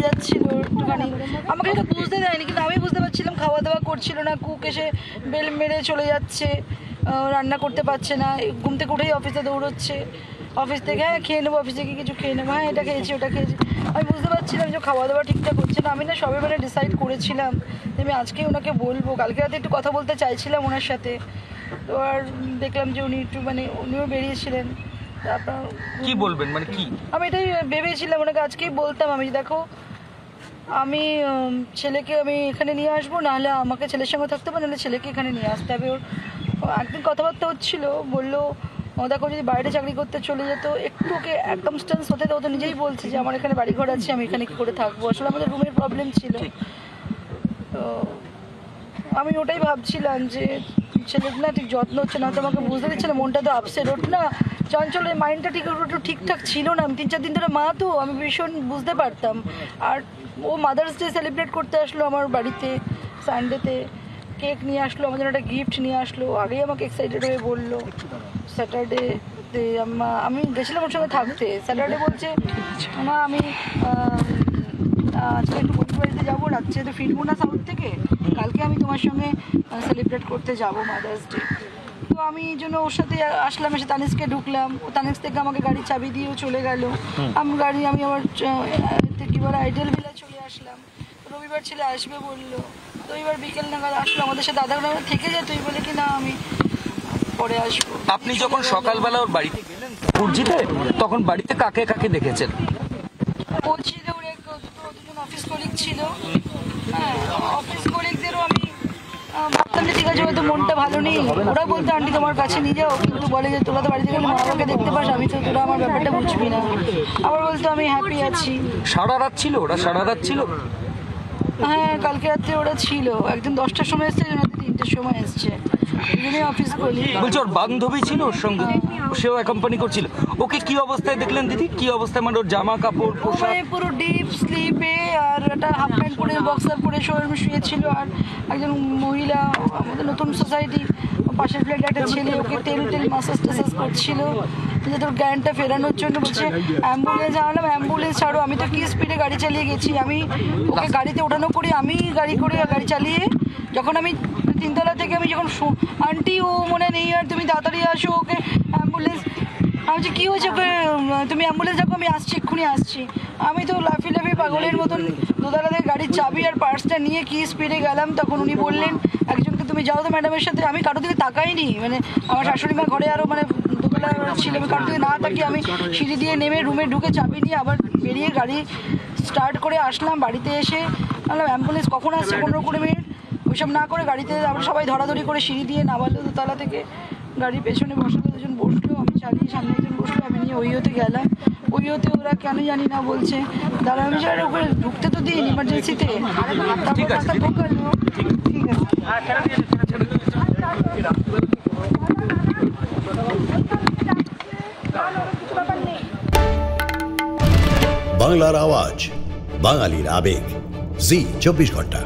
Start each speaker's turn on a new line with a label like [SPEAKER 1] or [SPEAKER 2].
[SPEAKER 1] যাচ্ছিল একটুখানি, আমাকে এটা বুঝতে দেয়নি, কিন্তু আমি বুঝতে পারছিলাম খাওয়া দাওয়া করছিল না। কুক এসে বেল মেরে চলে যাচ্ছে, রান্না করতে পারছে না, ঘুম থেকে উঠেই অফিসে দৌড়চ্ছে, অফিস থেকে হ্যাঁ খেয়ে নেবো, অফিস থেকে কিছু খেয়ে নেবো, হ্যাঁ এটা খেয়েছি ওটা খেয়েছি। আমি বুঝতে পারছিলাম যে খাওয়া দাওয়া ঠিকঠাক হচ্ছে না। আমি না সবে মানে ডিসাইড করেছিলাম যে আমি আজকেই ওনাকে বলবো। কালকে রাতে একটু কথা বলতে চাইছিলাম ওনার সাথে, তো আর দেখলাম যে উনি একটু মানে উনিও বেরিয়েছিলেন। তারপর
[SPEAKER 2] কি বলবেন মানে কি,
[SPEAKER 1] আমি এটাই ভেবেছিলাম ওনাকে আজকেই বলতাম আমি, দেখো আমি ছেলেকে আমি এখানে নিয়ে আসবো, নাহলে আমাকে ছেলের সঙ্গে থাকতে হবে, নাহলে ছেলেকে এখানে নিয়ে আসতে হবে। ওর একদিন কথাবার্তা হচ্ছিলো, বললো দেখো যদি বাইরে চাকরি করতে চলে যেত, একটু ওকে অ্যাকমস্টেন্স হতে তো, ও তো নিজেই বলছে যে আমার এখানে বাড়িঘর আছে, আমি এখানে কী করে থাকবো। আসলে আমাদের রুমের প্রবলেম ছিল, তো আমি ওটাই ভাবছিলাম যে ছেলের না ঠিক যত্ন হচ্ছে না, তো আমাকে বুঝতে দিচ্ছে না, মনটা তো আপসেট। ওঠ না চঞ্চলের মাইন্ডটা ঠিক একটু ঠিকঠাক ছিল না। আমি 3-4 দিন ধরে মা, তো আমি ভীষণ বুঝতে পারতাম। আর ও মাদার্স ডে সেলিব্রেট করতে আসলো আমার বাড়িতে সানডেতে, কেক নিয়ে আসলো, আমার জন্য একটা গিফট নিয়ে আসলো, আগেই আমাকে এক্সাইটেড হয়ে বললো। স্যাটারডেতে আমি গেছিলাম ওর সঙ্গে থাকতে, স্যাটারডে বলছে মা আমি আজকে একটু বন্ধু বাড়িতে যাবো, রাত্রে তো ফিরবো না সাউথ থেকে, কালকে আমি তোমার সঙ্গে সেলিব্রেট করতে যাবো মাদার্স ডে। তো আমি এই জন্য ওর সাথে আসলাম, এসে তানিশকে ঢুকলাম, ও তানিশ থেকে আমাকে গাড়ির চাবি দিয়েও চলে গেল। আমি আবার কী বলে আইডেল ভিলা চলে আসলাম। রবিবার ছেলে আসবে বললো, তো এবার বিকেল নাগাদ আসলো, আমাদের সাথে আধা ঘন্টা থেকে যায়, তুই বলে কি না আমি পরে আসবো।
[SPEAKER 2] আপনি যখন সকালবেলা ওর বাড়িতে গেলেন কুর্জিতে, তখন বাড়িতে কাকে কাকে দেখেছেন?
[SPEAKER 1] ও ছিল, ওর দুজন অফিস কলিগ ছিল, হ্যাঁ অফিস কলিগদেরও আমি ভাবতাম যে ঠিক আছে হয়তো মনটা ভালো নেই, ওরা বলতো আন্টি তোমার কাছে নিয়ে যাও, কিন্তু বলে যে তোরা তো বাড়িতে গেলে মা বাবাকে দেখতে পাস, আমি তো তোরা আমার ব্যাপারটা বুঝবি না। আবার বলতো আমি হ্যাপি আছি।
[SPEAKER 2] সারা রাত ছিল ওরা? সারা রাত ছিল?
[SPEAKER 1] হ্যাঁ কালকে রাত্রে ওরা ছিল, একদিন 10টার সময় এসছে, একজন 3টের সময় এসছে, দুজনেই অফিস কলিগ।
[SPEAKER 2] বলছি ওর বান্ধবী ছিল ওর সঙ্গে, সেও অ্যাকম্পানি করছিল। ওকে কি অবস্থায় দেখলেন দিদি, কি অবস্থায়, মানে ওর জামা কাপড় পোশাক?
[SPEAKER 1] পুরো ডিপ স্লিপে, আর একটা হাফ প্যান্ট পরে বক্সার পরে শুয়েছিল। আর একজন মহিলা, আমাদের নতুন সোসাইটি পাশের ফ্ল্যাটে একটা ছেলে, ওকে তেল মাসাজ টাসাজ করছিল, যে তোর জ্ঞানটা ফেরানোর জন্য। বলছে অ্যাম্বুলেন্স আনলাম, অ্যাম্বুলেন্স ছাড়ো, আমি তো কি স্পিডে গাড়ি চালিয়ে গেছি। আমি ওকে গাড়িতে ওঠানো করি, আমি গাড়ি চালিয়ে যখন আমি 3তলা থেকে আমি যখন আন্টি ও মনে নেই আর তুমি তাড়াতাড়ি আসো, ওকে অ্যাম্বুলেন্স। আমি বলছি কী হয়েছে, ওকে তুমি অ্যাম্বুলেন্স দেখো, আমি আসছি এক্ষুনি আসছি। আমি তো লাফি পাগলের মতন দোতলাতে গাড়ির চাবি আর পার্সটা নিয়ে কি স্পিডে গেলাম। তখন উনি বললেন একজনকে তুমি যাও তো ম্যাডামের সাথে। আমি কারোর দিকে তাকাইনি, মানে আমার শাশুড়ি মা ঘরে আরও মানে দোতলা ছিল, আমি কারোর দিকে না তাকিয়ে আমি সিঁড়ি দিয়ে নেমে রুমে ঢুকে চাবি নিয়ে আবার বেরিয়ে গাড়ি স্টার্ট করে আসলাম। বাড়িতে এসে বললাম অ্যাম্বুলেন্স কখন আসছে, 15-20 মিনিট, ওইসব না করে গাড়িতে আবার সবাই ধরাধরি করে সিঁড়ি দিয়ে নামালো দোতলা থেকে, গাড়ির পেছনে বসালো, দুজন বসলো, আমি চালিয়ে সামনে একজন বসলো, আমি নিয়ে ওইতে গেলাম। ওইতে ওরা কেন জানি না বলছে দাঁড়া, আমি সেটা ওখানে ঢুকতে তো দিন ইমার্জেন্সিতে, তারপর রাস্তা ঢোকালো। ঠিক আছে
[SPEAKER 3] বাংলার আওয়াজ, বাঙালির আবেগ, জি 24 ঘন্টা।